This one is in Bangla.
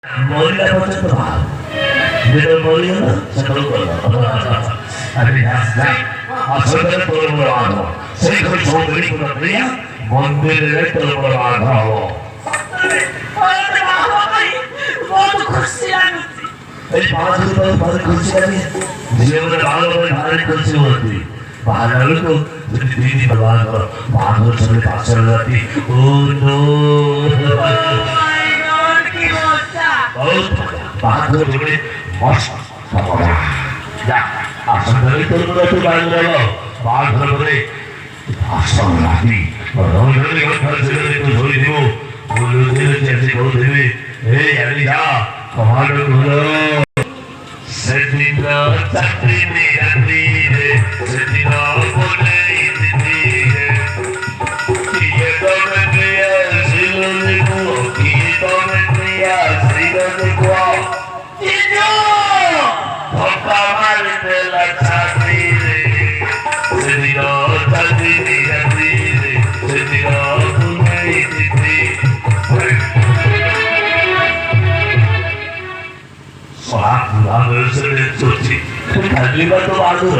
মরিলা পর্যন্ত ভালো যেটা মরিল না সেটাও করলো আরে আসলে তোর বড় আগ্রহ সেই করে সৌন্দর্য প্রক্রিয়া মন্দিরের তোর বড় আগ্রহ এই 5 রুপয়ে পরে খুশি আছে জীবনে ভালোভাবে ভালো করছি বলতে ভালো হলো তো যদি দিদি ব্যবহার করো ভালোর সঙ্গে পাশে রাখি ও নো বাহাদুর ধরে মস্ত যা আসন ধরে তোর মতো একটু বাইরে গেল বাহাদুর ধরে আসন রাখি ধরে একটু ধরে দিব বলে ধরে চেষ্টা করে দেবে এই আমি যা কমান্ডো হলো সেদিন চাকরি নেই চাকরি রে সেদিন বলে দিদি রে কি তবে প্রিয়া ছিল দেখো কি তবে প্রিয়া ছিল দেখো জিজো ধোকা মারতে চাকরি রে সেদিন চাকরি নেই চাকরি রে সেদিন বলে দিদি Soalnya, nggak bisa ditutup. Kali itu baru,